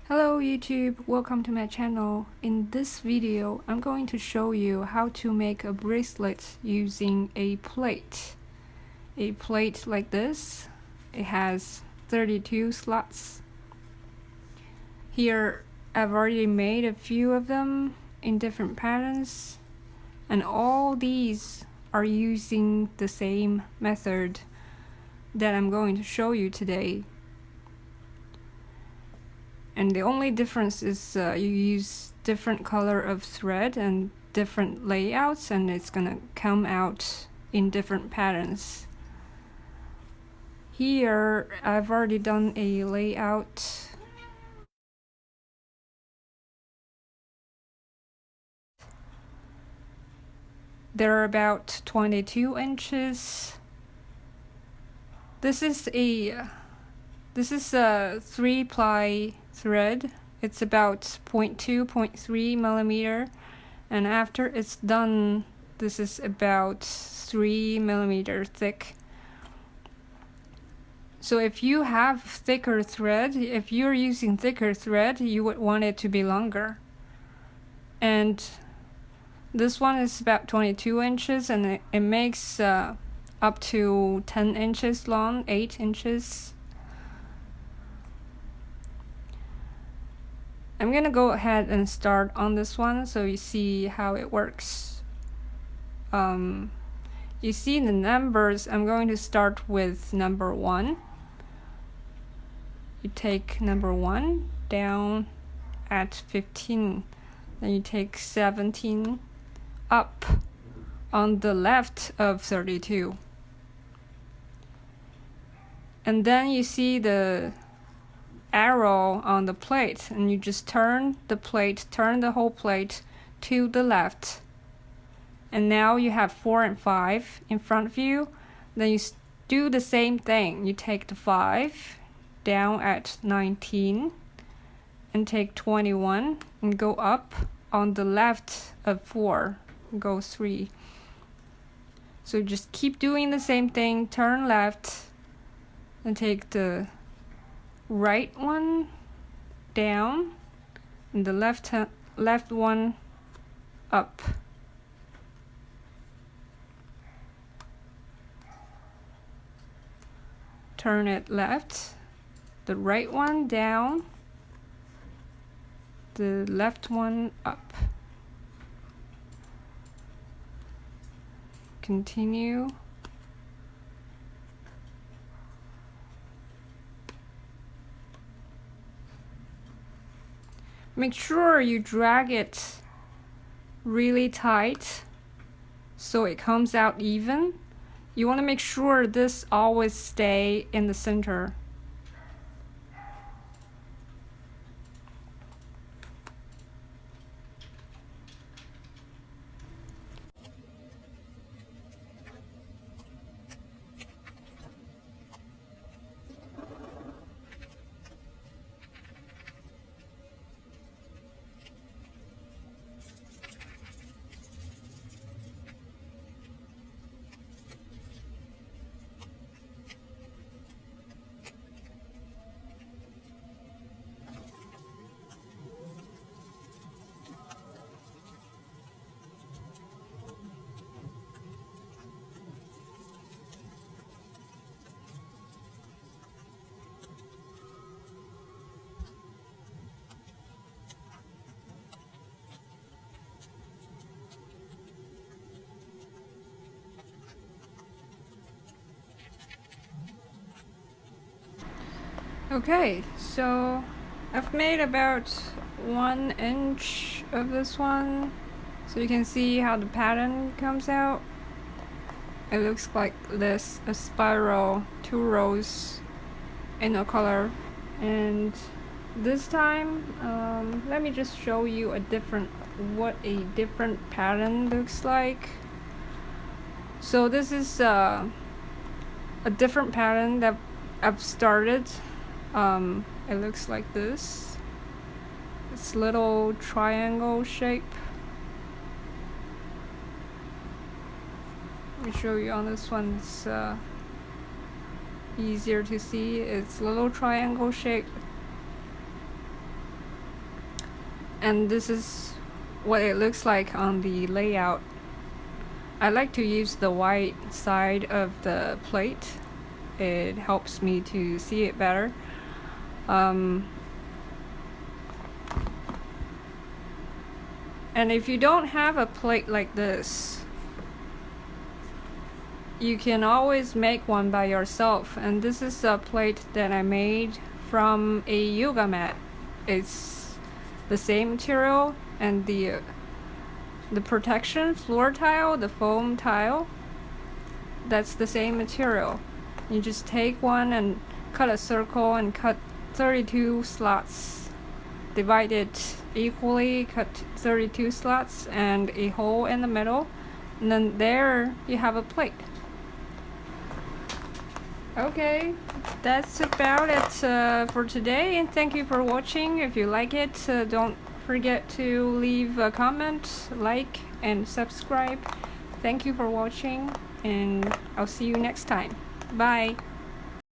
Hello YouTube, welcome to my channel. In this video, I'm going to show you how to make a bracelet using a plate. A plate like this. It has 32 slots. Here, I've already made a few of them in different patterns, and all these are using the same method that I'm going to show you today. And the only difference is you use different color of thread and different layouts, and it's gonna come out in different patterns. Here I've already done a layout. They're about 22 inches. This is a 3-ply thread. It's about 0.2-0.3 millimeter, and after it's done, this is about 3 millimeter thick. So if you have thicker thread, if you're using thicker thread, you would want it to be longer. And this one is about 22 inches, and it makes up to 10 inches long, 8 inches. I'm gonna go ahead and start on this one so you see how it works. You see the numbers. I'm going to start with number 1. You take number 1 down at 15, then you take 17 up on the left of 32, and then you see the arrow on the plate, and you just turn the whole plate to the left, and now you have 4 and 5 in front of you. Then you do the same thing. You take the 5 down at 19 and take 21 and go up on the left of 4, go 3. So just keep doing the same thing. Turn left and take the right one down and the left one up. Turn it left, the right one down, the left one up. Continue. Make sure you drag it really tight so it comes out even. You want to make sure this always stay in the center. Okay, so I've made about 1 inch of this one, so you can see how the pattern comes out. It looks like this, a spiral, 2 rows in a color. And this time, let me just show you what a different pattern looks like. So this is a different pattern that I've started. It looks like this. It's little triangle shape. Let me show you on this one. It's easier to see. It's little triangle shape. And this is what it looks like on the layout. I like to use the white side of the plate. It helps me to see it better. And if you don't have a plate like this, you can always make one by yourself. And this is a plate that I made from a yoga mat. It's the same material, and the protection floor tile, the foam tile, that's the same material. You just take one and cut a circle and cut 32 slots, divide it equally, cut 32 slots and a hole in the middle, and then there you have a plate. Okay, that's about it for today, and thank you for watching. If you like it, don't forget to leave a comment, like, and subscribe. Thank you for watching, and I'll see you next time. Bye.